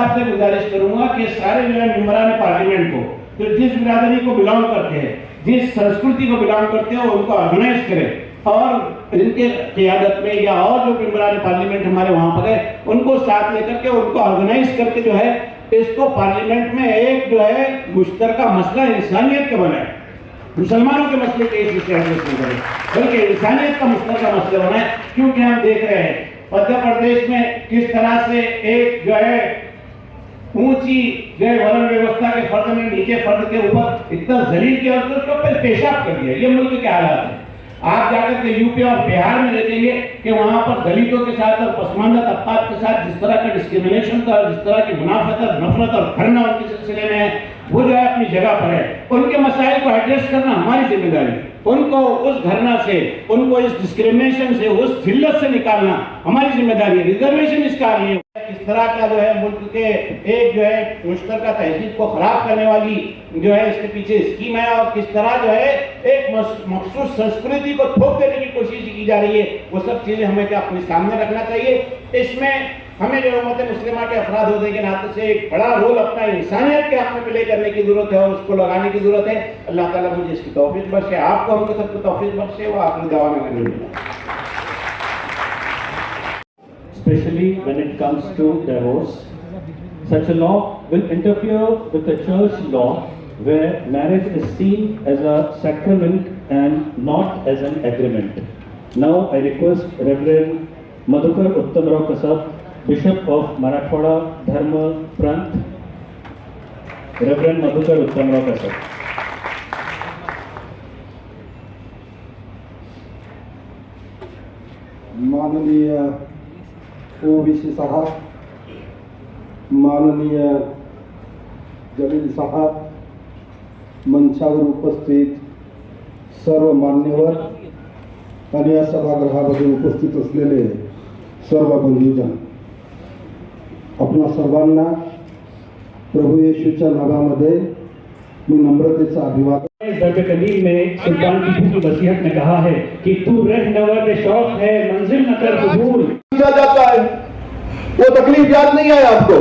आपसे गुजारिश करूंगा कि सारे जो है मेंबरान पार्लियामेंट को, तो जिस बिरादरी को बिलोंग करते हैं, जिस संस्कृति को बिलोंग करते हैं, उनको ऑर्गेनाइज करें और इनके क़ियादत में या और जो मेंबरान पार्लियामेंट हमारे वहां पर है उनको साथ लेकर के उनको ऑर्गेनाइज करके जो है इसको पार्लियामेंट में एक जो है मुश्तरका मसला इंसानियत का बनाए, मुसलमानों के मसले के इस विषय में करें, बल्कि इंसानियत का मुश्तरका मसला बनाए। क्योंकि हम देख रहे हैं मध्य प्रदेश में किस तरह से एक जो है ऊंची जो है वर्ण व्यवस्था के फर्द ने नीचे फर्द के ऊपर इतना जलील किया और उसके ऊपर पेशाब कर दिया। ये मुल्क के हालात है। आप जाकर के यूपी और बिहार में देखेंगे कि वहां पर दलितों के साथ और पसमानदा तबकात के साथ जिस तरह का डिस्क्रिमिनेशन था, जिस तरह की मुनाफत और नफरत और घृणा उनके सिलसिले में है, वो जो है अपनी जगह पर है। उनके मसाइल को एड्रेस करना हमारी जिम्मेदारी, उनको उस घृणा से, उनको इस डिस्क्रिमिनेशन से, उस जिल्लत से निकालना हमारी जिम्मेदारी है। रिजर्वेशन इसका नहीं है। इस तरह का जो है मुल्क के एक जो है मुश्तरका तहजीब को खराब करने वाली जो है इसके पीछे स्कीम है और किस तरह जो है एक मखसूस संस्कृति को थोप देने की कोशिश की जा रही है, वो सब चीजें हमें क्या अपने सामने रखना चाहिए। इसमें हमें जो उम्मत मुस्लिमा के अफराद होने के नाते से एक बड़ा रोल अपना इंसानियत के हक में प्ले करने की जरूरत है और उसको लगाने की जरूरत है। अल्लाह ताला मुझे इसकी तौफीक बख्शे, आपको हमको सबको तौफीक बख्शे। वो आखिरी दुआ में करेंगे। Especially when it comes to divorce, such a law will interfere with the church law where marriage is seen as a sacrament and not as an agreement. Now I request Reverend Madhukar Uttamrao Kasab, Bishop of Marathwada Dharma Prant. Reverend Madhukar Uttamrao Kasab. माननीय OBC साहब, माननीय जलील साहब, मंचावर उपस्थित सर्व मान्यवर आणि या सभागृहामध्ये उपस्थित असलेले सर्व बंधुजन, आपणा सर्वांना प्रभू येशूच्या नावामध्ये मी नम्रतेचा अभिवादन। दरबार कलीम में सुल्तान टीपू की वसीयत में कहा है कि तू रह नवर शौक है मंजिल न कर कबूल। जाता है वो तकलीफ याद नहीं है आपको।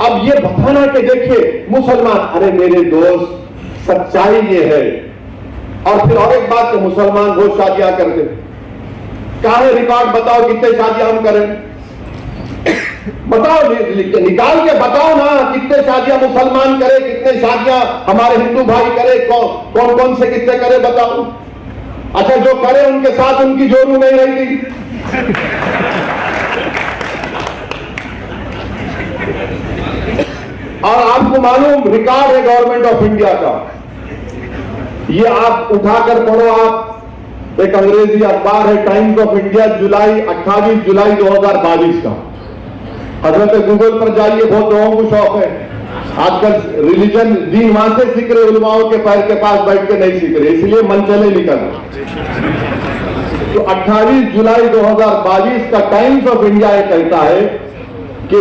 अब ये बताना कि देखिए मुसलमान, अरे मेरे दोस्त सच्चाई ये है। और फिर और एक बात, तो मुसलमान बहुत शादियां करते, काहे रिकॉर्ड बताओ कितने शादियां हम करें, बताओ, निकाल के बताओ ना कितने शादियां मुसलमान करे, कितने शादियां हमारे हिंदू भाई करे, कौन कौन से कितने करे बताओ। अच्छा, जो करे उनके साथ उनकी जोरू नहीं रहती। और आपको मालूम रिकॉर्ड है गवर्नमेंट ऑफ इंडिया का, ये आप उठाकर पढ़ो। आप एक अंग्रेजी अखबार है टाइम्स ऑफ इंडिया, 28 जुलाई 2022 का। हजरत गूगल पर जाइए, बहुत लोगों को शौक है आजकल रिलीजन, दीन वहां से सीख रहे, उलमाओं के पैर के पास बैठ के नहीं सीख रहे, इसलिए मन चले निकल। तो 28 जुलाई 2022 का टाइम्स ऑफ इंडिया ये कहता है कि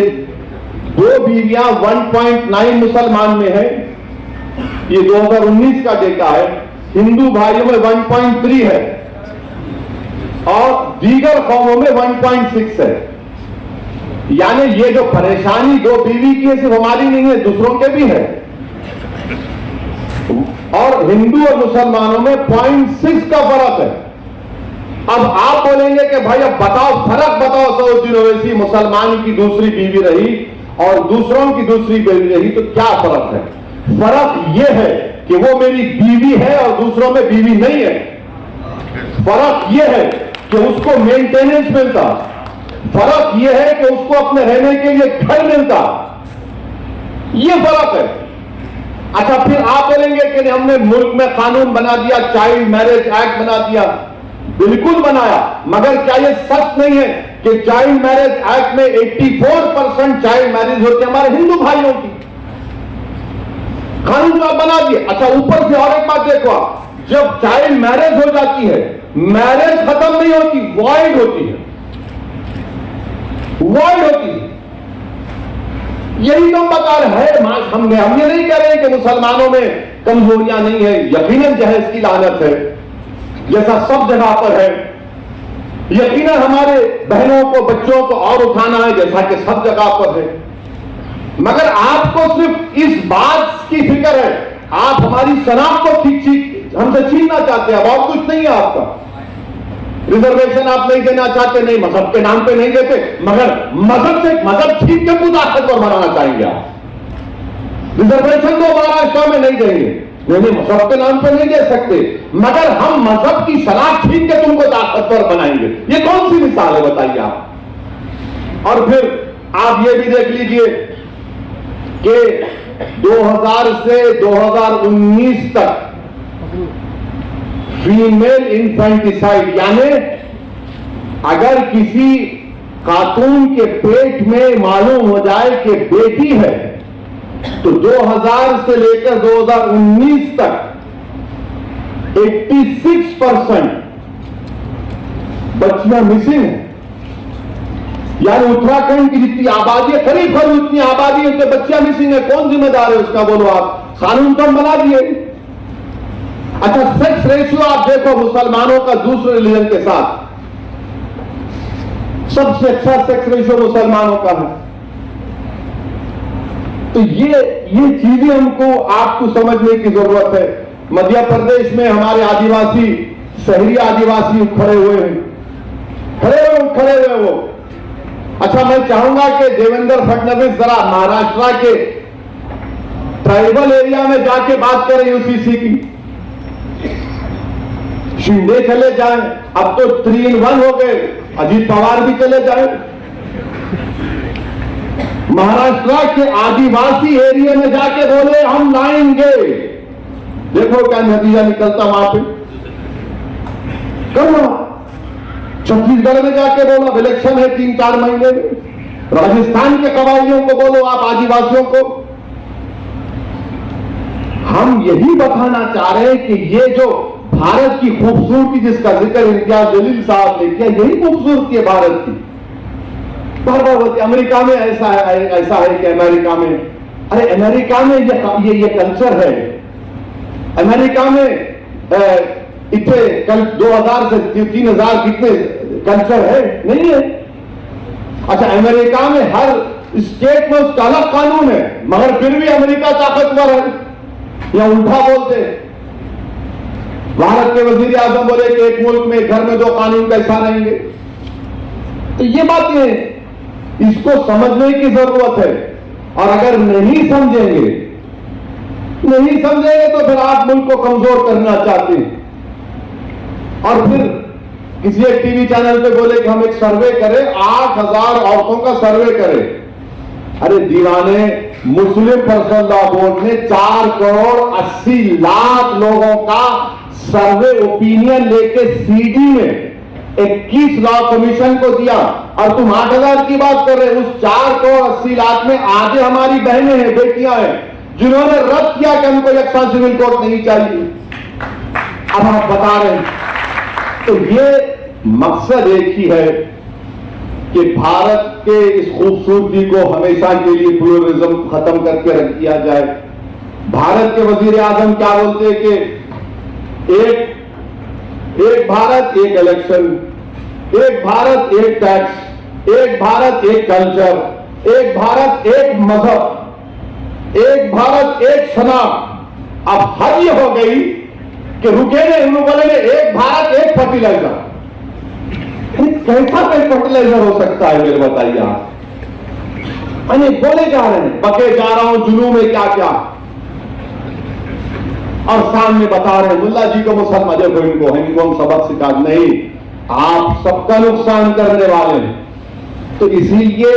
2 बीवियां 1.9 मुसलमान में है, ये 2019 का डेटा है। हिंदू भाइयों में 1.3 है और दीगर कौमों में 1.6 है। यानी ये जो परेशानी 2 बीवी की है सिर्फ हमारी नहीं है, दूसरों के भी है। और हिंदू और मुसलमानों में 0.6 का फर्क है। अब आप बोलेंगे कि भाई अब बताओ, फर्क बताओ, सऊदी ओवैसी मुसलमान की दूसरी बीवी रही और दूसरों की दूसरी बीवी रही, तो क्या फर्क है? फर्क यह है कि वो मेरी बीवी है और दूसरों में बीवी नहीं है। फर्क यह है कि उसको मेंटेनेंस मिलता, फर्क यह है कि उसको अपने रहने के लिए घर मिलता, यह फर्क है। अच्छा, फिर आप बोलेंगे कि हमने मुल्क में कानून बना दिया, चाइल्ड मैरिज एक्ट बना दिया। बिल्कुल बनाया, मगर क्या यह सच नहीं है कि चाइल्ड मैरिज एक्ट में 84% चाइल्ड मैरिज होती है हमारे हिंदू भाइयों की? कानून आप बना दिए। अच्छा, ऊपर से और एक बात देखो, आप जब चाइल्ड मैरिज हो जाती है, मैरिज खत्म नहीं होती, वॉइड होती है, वॉइड होती है। यही तो बता रहे हैं। हम ये नहीं कह रहे कि मुसलमानों में कमजोरियां नहीं है, यकीनन जहेज की लानत है जैसा सब जगह पर है, यकीनन हमारे बहनों को, बच्चों को और उठाना है जैसा कि सब जगह पर है। मगर आपको सिर्फ इस बात की फिक्र है, आप हमारी शनाख्त को हमसे छीनना चाहते हैं। बहुत कुछ नहीं है आपका, रिजर्वेशन आप नहीं देना चाहते, नहीं मजहब के नाम पे नहीं देते, मगर मजहब छीन के खुद ताकतवर बनाना चाहेंगे आप। रिजर्वेशन तो महाराष्ट्र में नहीं देंगे, नहीं मजहब के नाम पे नहीं दे सकते, मगर हम मजहब की शनाख्त छीन के तुमको ताकतवर बनाएंगे। ये कौन सी मिसाल है बताइए आप। और फिर आप ये भी देख लीजिए कि 2000 से 2019 तक फीमेल इन्फेंटिसाइड, यानी अगर किसी खातून के पेट में मालूम हो जाए कि बेटी है, तो 2000 से लेकर 2019 तक 86% बच्चियां मिसिंग हैं। यानी उत्तराखंड की जितनी आबादी है, करीब जितनी आबादी है, उसमें बच्चियां मिसिंग है। कौन जिम्मेदार है उसका, बोलो आप। कानून तो हम बना दिए। अच्छा, सेक्स रेशियो आप देखो मुसलमानों का दूसरे रिलीजन के साथ, सबसे अच्छा सेक्स रेशियो मुसलमानों का है। तो ये चीजें हमको आपको समझने की जरूरत है। मध्य प्रदेश में हमारे आदिवासी, शहरी आदिवासी खड़े हुए वो। अच्छा, मैं चाहूंगा कि देवेंद्र फडणवीस जरा महाराष्ट्र के ट्राइबल एरिया में जाके बात करें यूसीसी की। शिंदे चले जाएं, अब तो 3 in 1 हो गए, अजीत पवार भी चले जाएं। महाराष्ट्र के आदिवासी एरिया में जाके बोले हम लाएंगे, देखो क्या नतीजा निकलता वहां पे। करो, छत्तीसगढ़ में जाके बोलो, इलेक्शन है 3-4 महीने में। राजस्थान के कबायलियों को बोलो, आप आदिवासियों को। हम यही बताना चाह रहे हैं कि ये जो भारत की खूबसूरती जिसका जिक्र इम्तियाज जलील साहब ने किया, यही खूबसूरती है भारत की। अमेरिका में ऐसा है कि अमेरिका में, अरे अमेरिका में ये कल्चर है। अमेरिका में इतने 2000 से 3000 कितने कल्चर है, नहीं है। अच्छा, अमेरिका में हर स्टेट में उसका अलग कानून है, मगर फिर भी अमेरिका ताकतवर है। या उल्टा बोलते हैं, भारत के वजीर आजम बोले कि एक मुल्क में घर में 2 कानून कैसा रहेंगे। तो ये बातें इसको समझने की जरूरत है। और अगर नहीं समझेंगे तो फिर आप मुल्क को कमजोर करना चाहते हैं। और फिर किसी एक टीवी चैनल पे बोले कि हम एक सर्वे करें, 8000 औरतों का सर्वे करें। अरे दीवाने, मुस्लिम पर्सनल लॉ बोर्ड ने 4 करोड़ 80 लाख लोगों का सर्वे ओपिनियन लेके सीडी में 21 लॉ कमीशन को दिया, और तुम 8000 की बात कर रहे हो। उस 4 करोड़ 80 लाख में आधे हमारी बहनें हैं, बेटियां हैं, जिन्होंने रद्द किया कि हमको यकसा सिविल कोड नहीं चाहिए। अब आप बता रहे हैं। तो ये मकसद एक ही है कि भारत के इस खूबसूरती को हमेशा के लिए प्लूरलिज्म खत्म करके रख दिया जाए। भारत के वजीर आजम क्या बोलते हैं कि एक भारत एक इलेक्शन, एक भारत एक टैक्स, एक भारत एक कल्चर, एक भारत एक मजहब, एक भारत एक शनाख्त। अब हद ये हो गई कि रुके नहीं, हम लोग बोलेंगे एक भारत एक फर्टिलाइजर। कैसा कोई फर्टिलाइजर हो सकता है, मेरे बताइए आप। बोले जा रहे हैं, बके जा रहा हूं जुनू में क्या क्या, और सामने बता रहे हैं मुल्ला जी को मुसलमान, देखो इनको हम सबक सिखा, नहीं, आप सबका नुकसान करने वाले हैं। तो इसीलिए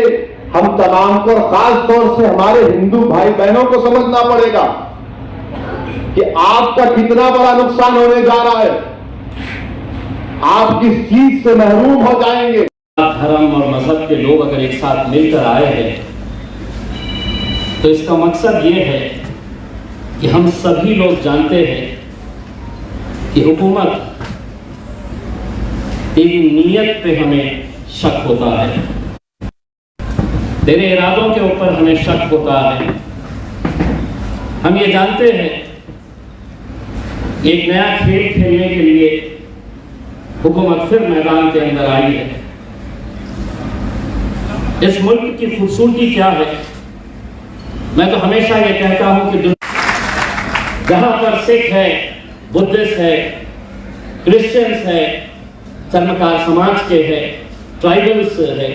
हम तमाम को, खास तौर से हमारे हिंदू भाई बहनों को समझना पड़ेगा कि आपका कितना बड़ा नुकसान होने जा रहा है। आप किस चीज से महरूम हो जाएंगे। धर्म और मजहब के लोग अगर एक साथ मिलकर आए हैं, तो इसका मकसद ये है कि हम सभी लोग जानते हैं कि हुकूमत तेरी नीयत पे हमें शक होता है, तेरे इरादों के ऊपर हमें शक होता है। हम ये जानते हैं एक नया खेल खेलने के लिए हुकूमत फिर मैदान के अंदर आई है। इस मुल्क की खूबसूरती क्या है मैं तो हमेशा ये कहता हूं कि जहां पर सिख है, बुद्धिस्ट है, क्रिश्चियंस है, चर्मकार समाज के है, ट्राइबल्स है,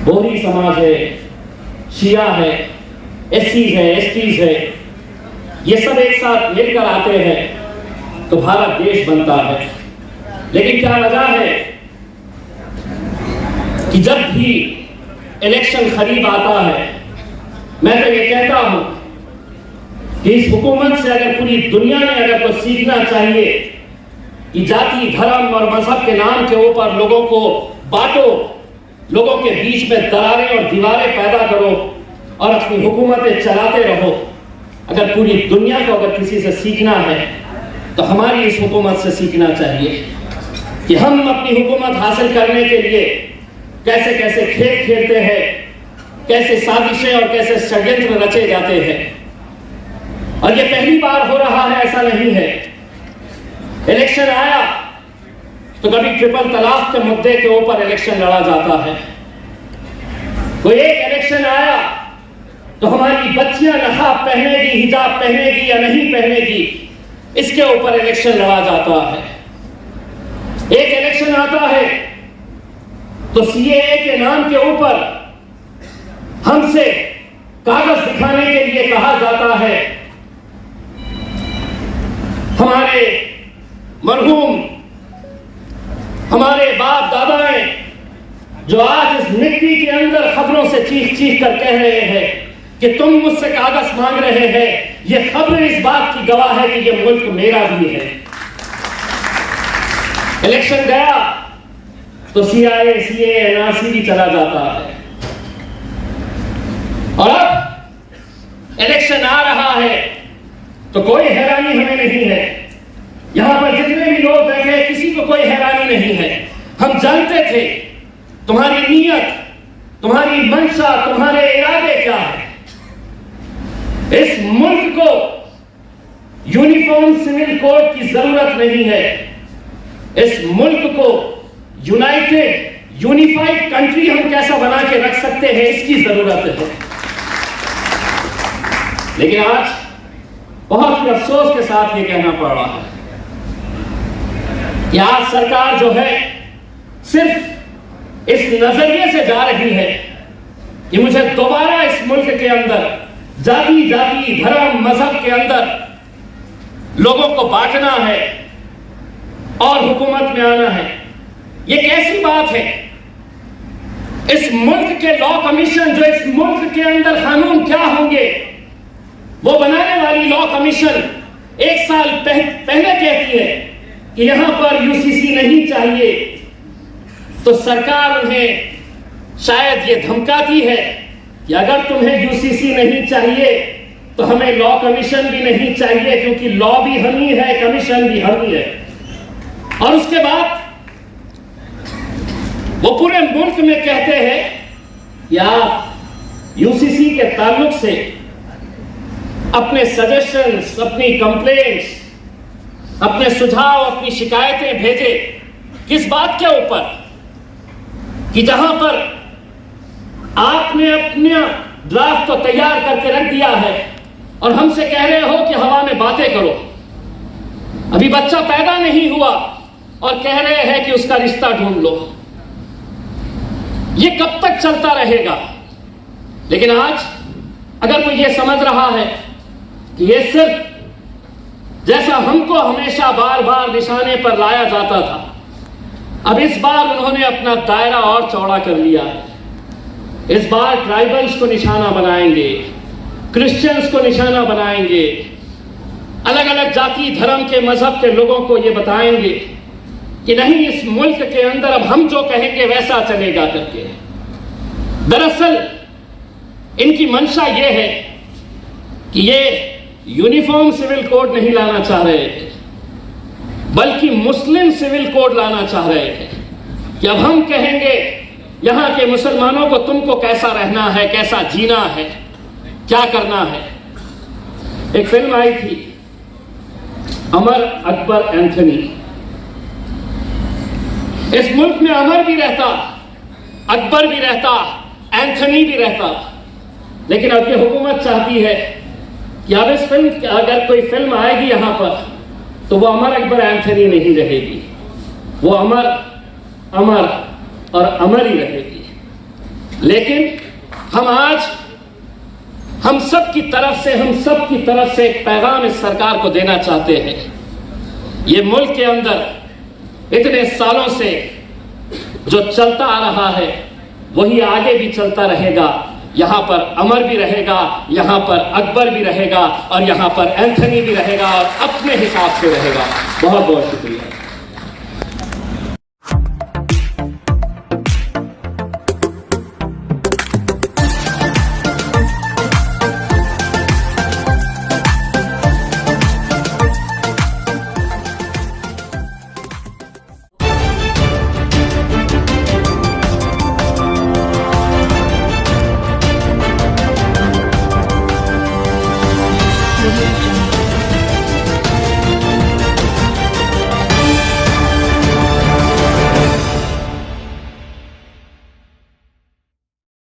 बोहरी समाज है, शिया है, एससीज है, एसटीज है, ये सब एक साथ मिलकर आते हैं तो भारत देश बनता है। लेकिन क्या वजह है कि जब भी इलेक्शन करीब आता है, मैं तो ये कहता हूं कि इस हुकूमत से अगर पूरी दुनिया में अगर कुछ सीखना चाहिए कि जाति, धर्म और मजहब के नाम के ऊपर लोगों को बांटो, लोगों के बीच में दरारें और दीवारें पैदा करो और अपनी हुकूमतें चलाते रहो, अगर पूरी दुनिया को अगर किसी से सीखना है तो हमारी इस हुकूमत से सीखना चाहिए कि हम अपनी हुकूमत हासिल करने के लिए कैसे कैसे खेल खेलते हैं, कैसे साजिशें और कैसे षड्यंत्र रचे जाते हैं। और ये पहली बार हो रहा है ऐसा नहीं है। इलेक्शन आया तो कभी ट्रिपल तलाक के मुद्दे के ऊपर इलेक्शन लड़ा जाता है, कोई एक इलेक्शन आया तो हमारी बच्चियां नकाब पहनेगी, हिजाब पहनेगी या नहीं पहनेगी, इसके ऊपर इलेक्शन लड़ा जाता है। एक इलेक्शन आता है तो सीएए के नाम के ऊपर हमसे कागज दिखाने के लिए कहा जाता है। हमारे मरहूम, हमारे बाप दादाएं जो आज इस मिट्टी के अंदर खबरों से चीख चीख कर कह रहे हैं कि तुम मुझसे कागज मांग रहे हैं, यह खबर इस बात की गवाह है कि यह मुल्क मेरा भी है। इलेक्शन गया तो सीआईए, सीएए, एनआरसी भी चला जाता है। और अब इलेक्शन आ रहा है तो कोई हैरानी हमें नहीं है। यहां पर जितने भी लोग बैठे हैं किसी को कोई हैरानी नहीं है। हम जानते थे तुम्हारी नीयत, तुम्हारी मंशा, तुम्हारे इरादे क्या है। इस मुल्क को यूनिफॉर्म सिविल कोड की जरूरत नहीं है। इस मुल्क को यूनाइटेड, यूनिफाइड कंट्री हम कैसा बना के रख सकते हैं, इसकी जरूरत है। लेकिन आज बहुत ही अफसोस के साथ ये कहना पड़ रहा है कि आज सरकार जो है सिर्फ इस नजरिए से जा रही है कि मुझे दोबारा इस मुल्क के अंदर जाति, धर्म, मजहब के अंदर लोगों को बांटना है और हुकूमत में आना है। ये कैसी बात है? इस मुल्क के लॉ कमीशन, जो इस मुल्क के अंदर कानून क्या होंगे वो बनाने वाली लॉ कमीशन 1 साल पहले कहती है कि यहां पर यूसीसी नहीं चाहिए, तो सरकार उन्हें शायद ये धमकाती है कि अगर तुम्हें यूसीसी नहीं चाहिए तो हमें लॉ कमीशन भी नहीं चाहिए, क्योंकि लॉ भी हम ही है, कमीशन भी हम ही है। और उसके बाद वो पूरे मुल्क में कहते हैं कि आप यूसीसी के ताल्लुक से अपने सजेशंस, अपनी कंप्लेंट्स, अपने सुझाव, अपनी शिकायतें भेजे। किस बात के ऊपर? कि जहां पर आपने अपना ड्राफ्ट तो तैयार करके रख दिया है और हमसे कह रहे हो कि हवा में बातें करो। अभी बच्चा पैदा नहीं हुआ और कह रहे हैं कि उसका रिश्ता ढूंढ लो। ये कब तक चलता रहेगा? लेकिन आज अगर कोई ये समझ रहा है कि ये सिर्फ जैसा हमको हमेशा बार बार निशाने पर लाया जाता था, अब इस बार उन्होंने अपना दायरा और चौड़ा कर लिया है। इस बार ट्राइबल्स को निशाना बनाएंगे, क्रिश्चियंस को निशाना बनाएंगे, अलग अलग जाति, धर्म के, मजहब के लोगों को ये बताएंगे कि नहीं, इस मुल्क के अंदर अब हम जो कहेंगे वैसा चलेगा करके। दरअसल इनकी मंशा ये है कि ये यूनिफॉर्म सिविल कोड नहीं लाना चाह रहे थे, बल्कि मुस्लिम सिविल कोड लाना चाह रहे थे कि अब हम कहेंगे यहां के मुसलमानों को तुमको कैसा रहना है, कैसा जीना है, क्या करना है। एक फिल्म आई थी अमर अकबर एंथनी। इस मुल्क में अमर भी रहता, अकबर भी रहता, एंथनी भी रहता, लेकिन अब ये हुकूमत चाहती है कि अब इस फिल्म, अगर कोई फिल्म आएगी यहाँ पर तो वो अमर अकबर एंथनी नहीं रहेगी, वो अमर अमर और अमर ही रहेगी। लेकिन हम आज हम सब की तरफ से एक पैगाम इस सरकार को देना चाहते हैं। ये मुल्क के अंदर इतने सालों से जो चलता आ रहा है वही आगे भी चलता रहेगा। यहां पर अमर भी रहेगा, यहां पर अकबर भी रहेगा और यहां पर एंथनी भी रहेगा और अपने हिसाब से रहेगा। बहुत बहुत शुक्रिया।